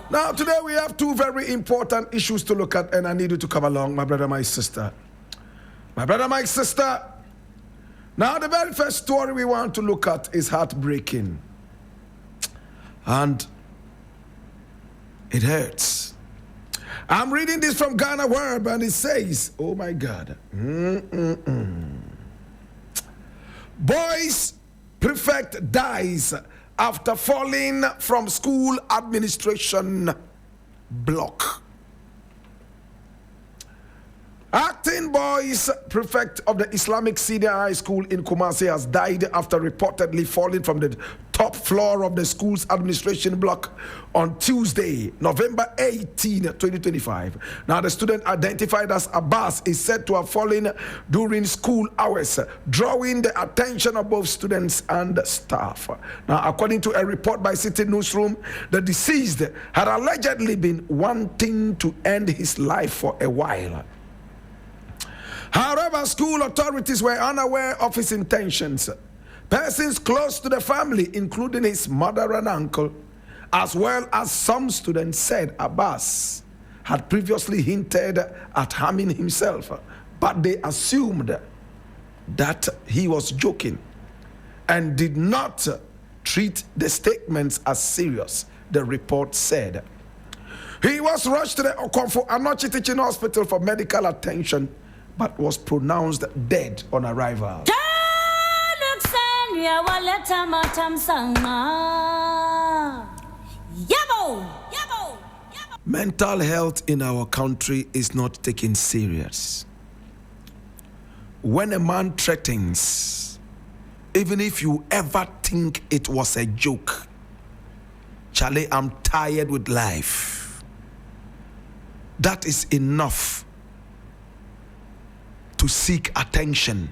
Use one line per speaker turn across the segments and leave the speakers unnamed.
Now, today we have two very important issues to look at, and I need you to come along, my brother, my sister. My brother, my sister. Now, the very first story we want to look at is heartbreaking. And it hurts. I'm reading this from Ghana Word, and it says, oh my God. Boys prefect dies after falling from school administration block. Acting boys prefect of the Islamic Senior High School in Kumasi has died after reportedly falling from the top floor of the school's administration block on Tuesday, November 18, 2025. Now, the student identified as Abbas is said to have fallen during school hours, drawing the attention of both students and staff. Now, according to a report by City Newsroom, the deceased had allegedly been wanting to end his life for a while. However, school authorities were unaware of his intentions. Persons close to the family, including his mother and uncle, as well as some students, said Abbas had previously hinted at harming himself, but they assumed that he was joking and did not treat the statements as serious, the report said. He was rushed to the Okonfo Anochi Teaching Hospital for medical attention, but was pronounced dead on arrival. Mental health in our country is not taken serious. When a man threatens, even if you ever think it was a joke, Charlie, I'm tired with life, that is enough to seek attention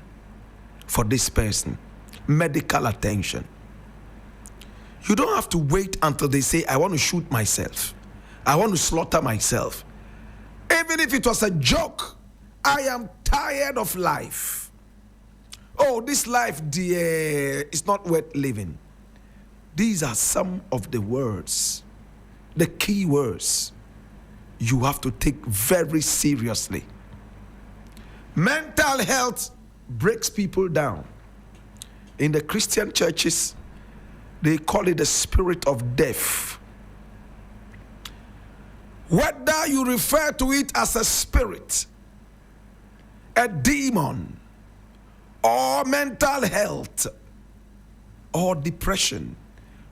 for this person, medical attention. You don't have to wait until they say, I want to shoot myself, I want to slaughter myself. Even if it was a joke, I am tired of life. Oh, this life, dear, is not worth living. These are some of the words, the key words you have to take very seriously. Mental health breaks people down. In the Christian churches, they call it the spirit of death. Whether you refer to it as a spirit, a demon, or mental health, or depression,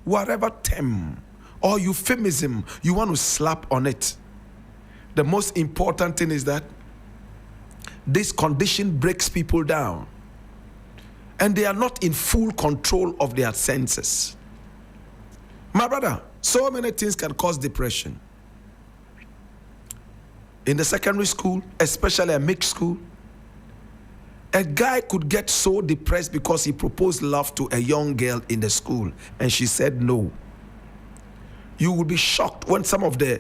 whatever term or euphemism you want to slap on it, the most important thing is that this condition breaks people down, and they are not in full control of their senses. My brother, so many things can cause depression. In the secondary school, especially a mixed school, a guy could get so depressed because he proposed love to a young girl in the school and she said no. You will be shocked when some of the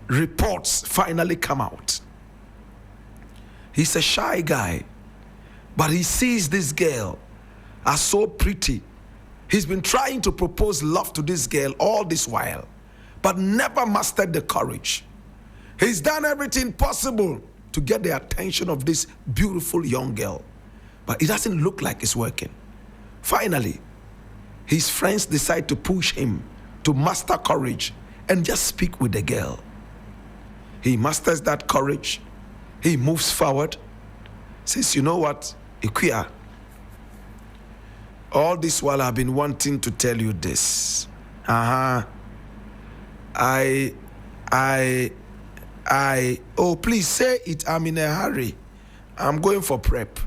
reports finally come out. He's a shy guy, but he sees this girl as so pretty. He's been trying to propose love to this girl all this while, but never mastered the courage. He's done everything possible to get the attention of this beautiful young girl, but it doesn't look like it's working. Finally, his friends decide to push him to master courage and just speak with the girl. He masters that courage. He moves forward, says, you know what, Ikuya, all this while I've been wanting to tell you this. Oh, please say it, I'm in a hurry. I'm going for prep.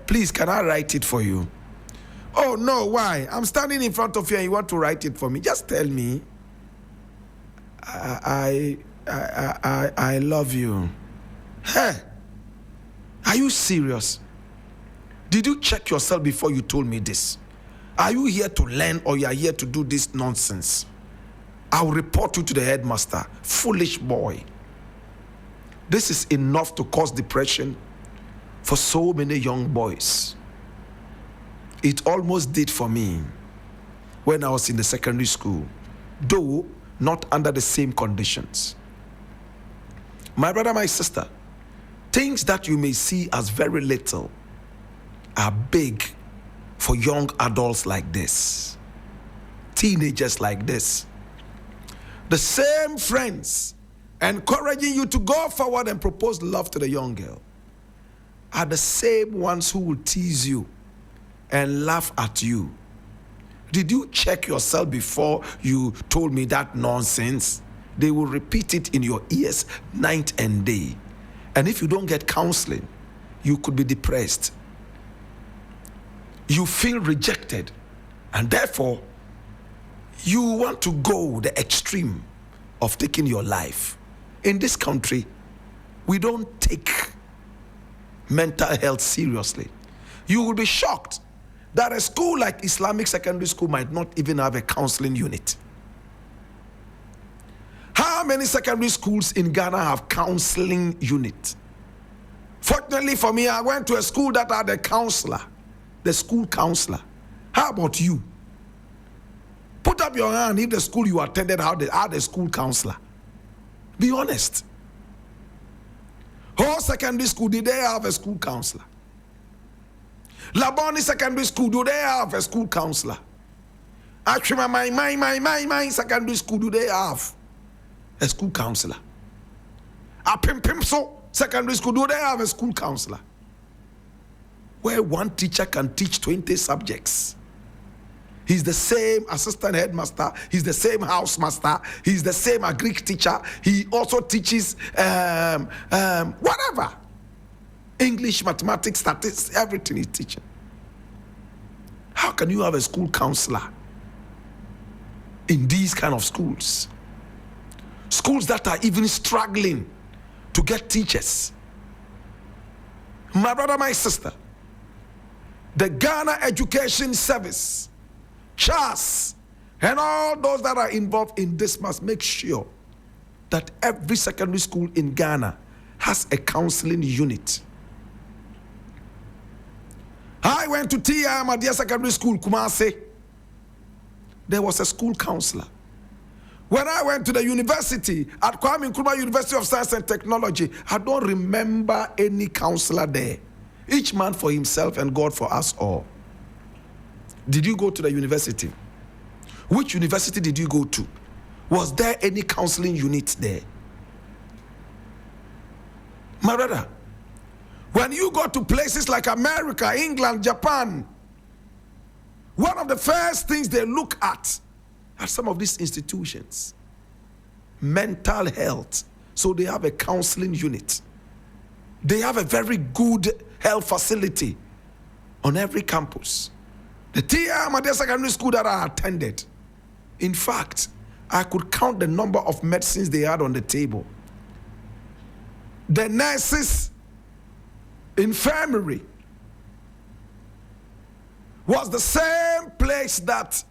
Please, can I write it for you? Oh, no, why? I'm standing in front of you and you want to write it for me. Just tell me. I love you. Hey, are you serious? Did you check yourself before you told me this? Are you here to learn or you are here to do this nonsense? I'll report you to the headmaster. Foolish boy. This is enough to cause depression for so many young boys. It almost did for me when I was in the secondary school, though not under the same conditions. My brother, my sister, things that you may see as very little are big for young adults like this, teenagers like this. The same friends encouraging you to go forward and propose love to the young girl are the same ones who will tease you and laugh at you. Did you check yourself before you told me that nonsense? They will repeat it in your ears night and day. And if you don't get counseling, you could be depressed. You feel rejected, and therefore you want to go the extreme of taking your life. In this country, we don't take mental health seriously. You will be shocked that a school like Islamic secondary school might not even have a counseling unit. How many secondary schools in Ghana have counseling unit? Fortunately for me, I went to a school that had a counselor, the school counselor. How about you? Put up your hand if the school you attended had a school counselor. Be honest. Whole secondary school, did they have a school counselor? Laboni secondary school, do they have a school counselor? Actually, my secondary school, do they have a school counselor? Pimpso secondary school, do they have a school counselor? Where one teacher can teach 20 subjects. He's the same assistant headmaster. He's the same housemaster. He's the same Greek teacher. He also teaches whatever. English, mathematics, statistics, everything he's teaching. How can you have a school counselor in these kind of schools? Schools that are even struggling to get teachers. My brother, my sister, the Ghana Education Service, CHAS, and all those that are involved in this must make sure that every secondary school in Ghana has a counseling unit. I went to T.I. Ahmadiyya Secondary School, Kumasi. There was a school counselor. When I went to the university, at Kwame Nkrumah University of Science and Technology, I don't remember any counselor there. Each man for himself and God for us all. Did you go to the university? Which university did you go to? Was there any counseling unit there? My brother, when you go to places like America, England, Japan, one of the first things they look at some of these institutions, mental health. So they have a counseling unit. They have a very good health facility on every campus. The T.I. Ahmadiyya Secondary School that I attended, in fact, I could count the number of medicines they had on the table. The nurses' infirmary was the same place that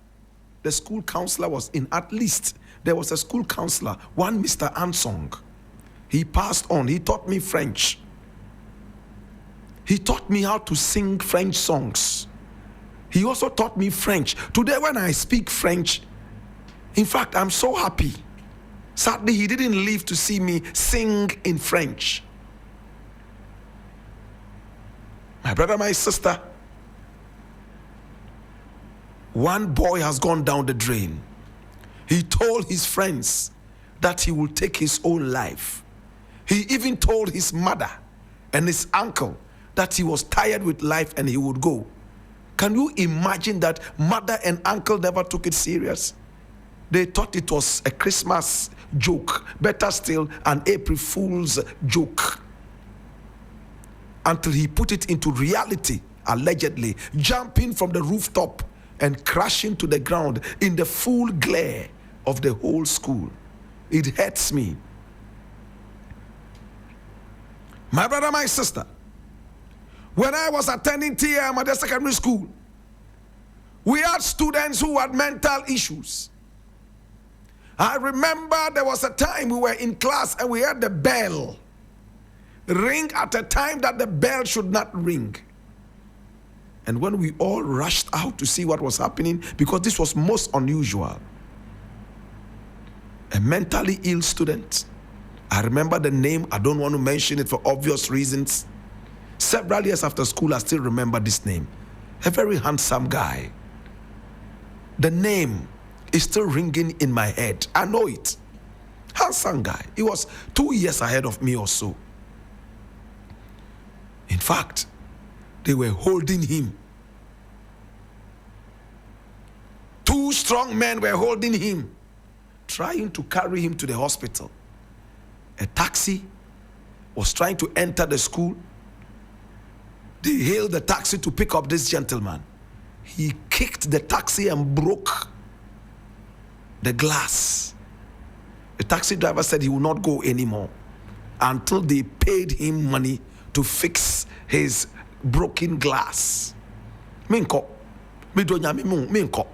the school counselor was in. At least there was a school counselor, one Mr. Ansong. He passed on. He taught me French. He taught me how to sing French songs. He also taught me French. Today when I speak French, in fact, I'm so happy. Sadly, he didn't live to see me sing in French. My brother, my sister, one boy has gone down the drain. He told his friends that he will take his own life. He even told his mother and his uncle that he was tired with life and he would go. Can you imagine that mother and uncle never took it serious? They thought it was a Christmas joke, better still, an April Fool's joke. Until he put it into reality, allegedly, jumping from the rooftop and crashing to the ground in the full glare of the whole school. It hurts me. My brother, my sister, when I was attending T.I. Ahmadiyya Secondary School, we had students who had mental issues. I remember there was a time we were in class and we had the bell. ring at a time that the bell should not ring. And when we all rushed out to see what was happening, because this was most unusual, a mentally ill student, I remember the name, I don't want to mention it for obvious reasons. Several years after school, I still remember this name. A very handsome guy. The name is still ringing in my head. I know it. Handsome guy. He was 2 years ahead of me or so. In fact, they were holding him. 2 strong men were holding him, trying to carry him to the hospital. A taxi was trying to enter the school. They hailed the taxi to pick up this gentleman. He kicked the taxi and broke the glass. The taxi driver said he will not go anymore until they paid him money to fix his broken glass. Minko, midonya minko.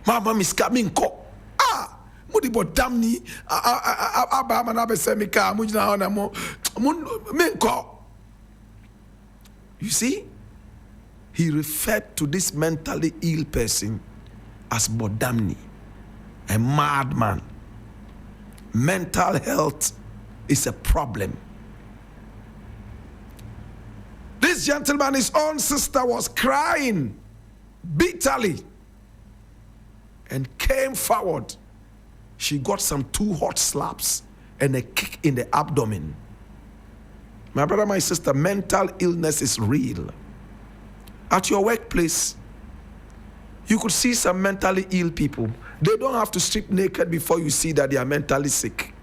Mama miska minko. Mudi bo damni aba manabe semika mujina ona mo minko. You see, he referred to this mentally ill person as Bodamni, a madman. Mental health is a problem. This gentleman, his own sister, was crying bitterly and came forward. She got some 2 hot slaps and a kick in the abdomen. My brother, my sister, mental illness is real. At your workplace, you could see some mentally ill people. They don't have to strip naked before you see that they are mentally sick.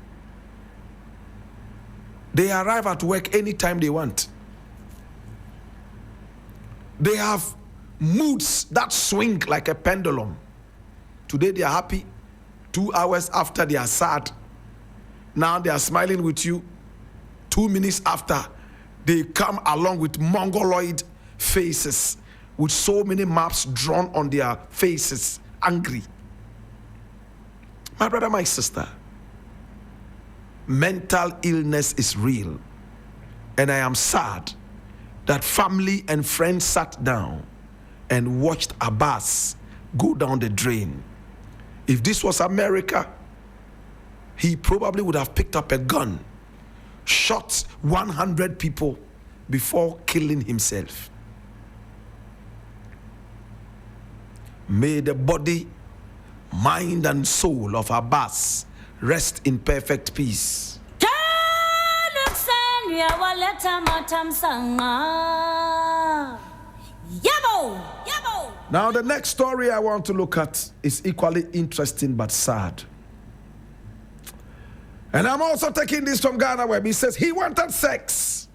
They arrive at work anytime they want. They have moods that swing like a pendulum. Today they are happy. 2 hours after they are sad. Now they are smiling with you. 2 minutes after, they come along with mongoloid faces, with so many maps drawn on their faces, angry. My brother, my sister, mental illness is real. And I am sad that family and friends sat down and watched Abbas go down the drain. If this was America, he probably would have picked up a gun, shot 100 people before killing himself. May the body, mind, and soul of Abbas rest in perfect peace. Now, the next story I want to look at is equally interesting but sad. And I'm also taking this from Ghana, where he says he wanted sex.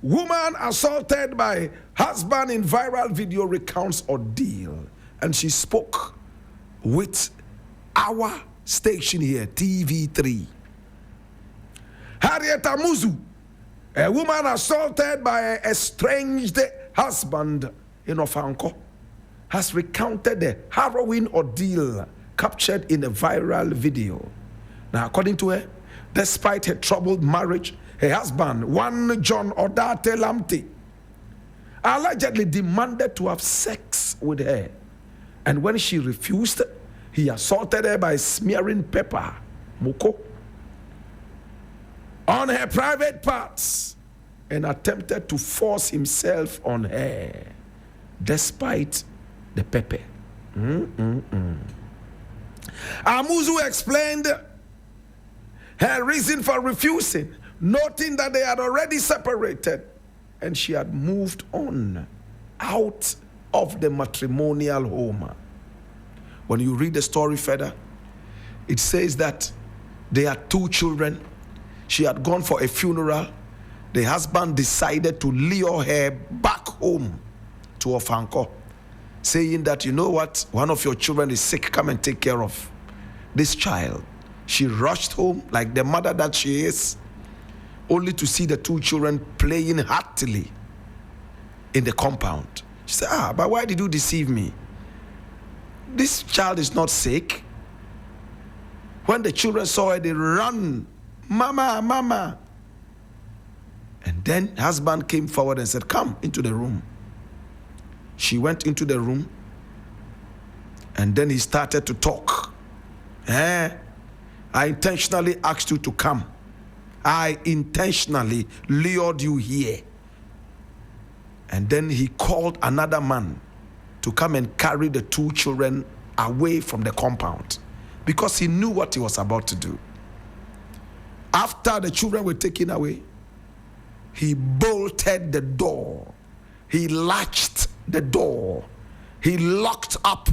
Woman assaulted by husband in viral video recounts ordeal. And she spoke with our station here, TV3. Harriet Amuzu, a woman assaulted by an estranged husband in Ofanko, has recounted the harrowing ordeal captured in a viral video. Now, according to her, despite her troubled marriage, her husband, one John Odate Lamte, allegedly demanded to have sex with her. And when she refused, he assaulted her by smearing pepper, moko, on her private parts and attempted to force himself on her despite the pepper. Amuzu explained her reason for refusing, noting that they had already separated and she had moved on out of the matrimonial home. When you read the story further, it says that they had 2 children. She had gone for a funeral. The husband decided to lure her back home to Ofanko, saying that, you know what, one of your children is sick, come and take care of this child. She rushed home like the mother that she is, only to see the 2 children playing heartily in the compound. She said, but why did you deceive me? This child is not sick. When the children saw her, they ran, mama, mama. And then husband came forward and said, come into the room. She went into the room, and then he started to talk. I intentionally asked you to come. I intentionally lured you here. And then he called another man to come and carry the two children away from the compound because he knew what he was about to do. After the children were taken away, he bolted the door. He latched the door. He locked up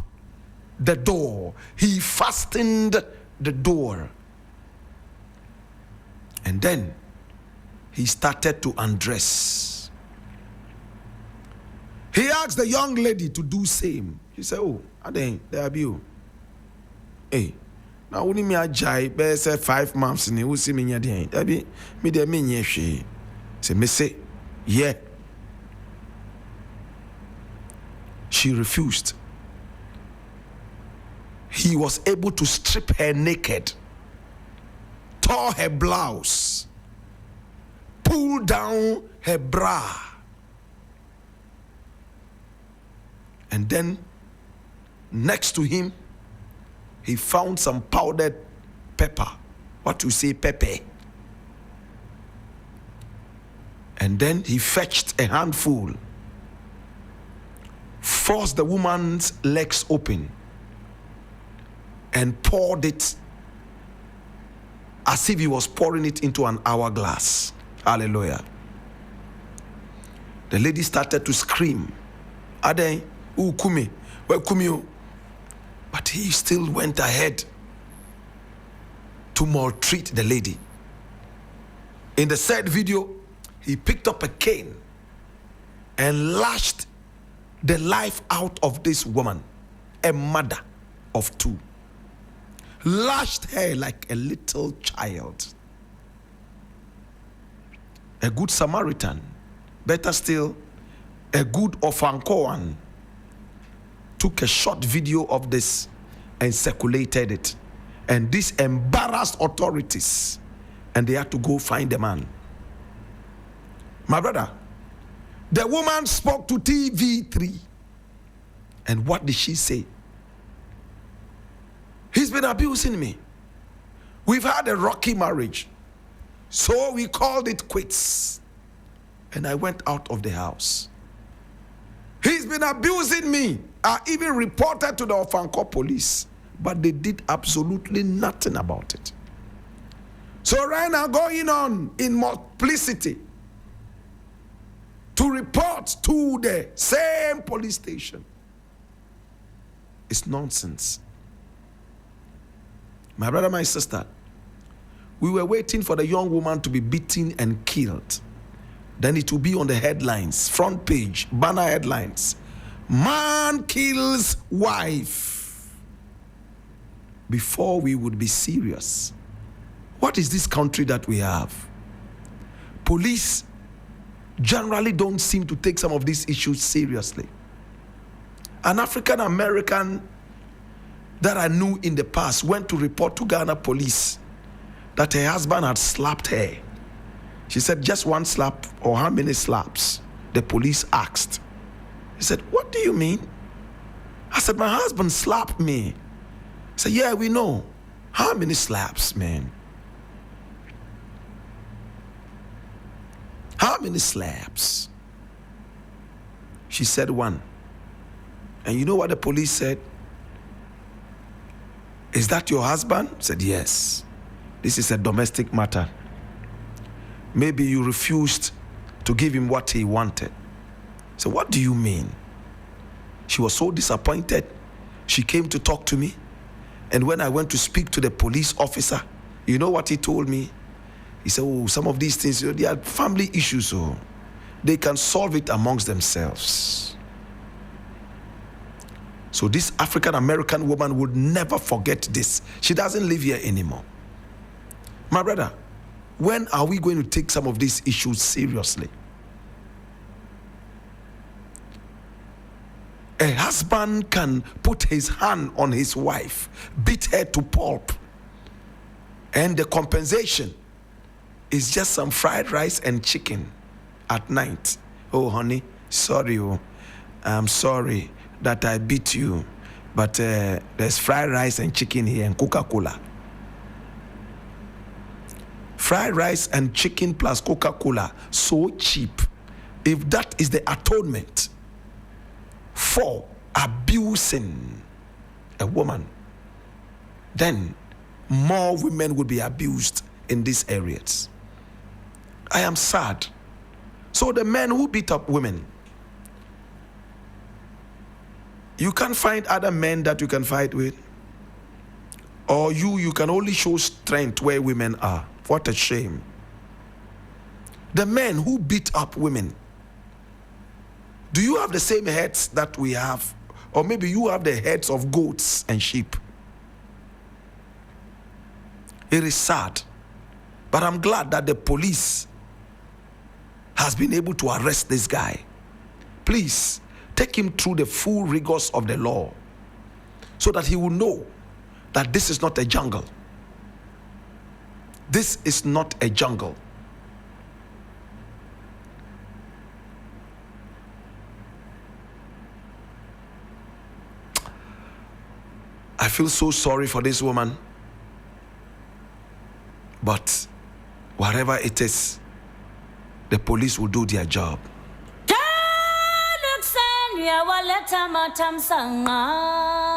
the door. He fastened the door. And then he started to undress. He asked the young lady to do same. He said, oh, Aden, there be you. Hey, now when me ajay, be say 5 months in you see me nyade. There be me de me nyehwe. Say me say, yeah. She refused. He was able to strip her naked, tore her blouse, pull down her bra, and then next to him, he found some powdered pepper. What you say, pepper? And then he fetched a handful, forced the woman's legs open, and poured it as if he was pouring it into an hourglass. Hallelujah. The lady started to scream, Aden, kumi, where kumi you? But he still went ahead to maltreat the lady. In the said video, he picked up a cane and lashed the life out of this woman, a mother of 2. Lashed her like a little child. A good Samaritan, better still, a good Ofankoan, took a short video of this and circulated it. And this embarrassed authorities, and they had to go find the man. My brother, the woman spoke to TV3. And what did she say? He's been abusing me. We've had a rocky marriage. So we called it quits. And I went out of the house. He's been abusing me. I even reported to the Ofanko police, but they did absolutely nothing about it. So right now, going on in multiplicity to report to the same police station. It's nonsense. My brother, my sister, we were waiting for the young woman to be beaten and killed. Then it will be on the headlines, front page, banner headlines. Man kills wife. Before we would be serious. What is this country that we have? Police generally don't seem to take some of these issues seriously. An African American that I knew in the past went to report to Ghana police that her husband had slapped her. She said, just one slap or how many slaps? The police asked. He said, what do you mean? I said, my husband slapped me. He said, yeah, we know. How many slaps, man? How many slaps? She said 1. And you know what the police said? Is that your husband? Said, yes. This is a domestic matter. Maybe you refused to give him what he wanted. So what do you mean? She was so disappointed. She came to talk to me. And when I went to speak to the police officer, you know what he told me? He said, oh, some of these things, they are family issues. So they can solve it amongst themselves. So this African-American woman would never forget this. She doesn't live here anymore. My brother, when are we going to take some of these issues seriously? A husband can put his hand on his wife, beat her to pulp, and the compensation is just some fried rice and chicken. at night. Oh, honey, sorry. Oh, I'm sorry that I beat you. But there's fried rice and chicken here and Coca-Cola. Fried rice and chicken plus Coca-Cola, so cheap. If that is the atonement for abusing a woman, then more women would be abused in these areas. I am sad. So the men who beat up women, you can't find other men that you can fight with. Or you can only show strength where women are. What a shame. The men who beat up women, do you have the same heads that we have? Or maybe you have the heads of goats and sheep. It is sad. But I'm glad that the police has been able to arrest this guy. Please, take him through the full rigors of the law so that he will know that this is not a jungle. This is not a jungle. I feel so sorry for this woman. But whatever it is, the police will do their job.
Ya waleta matam sanga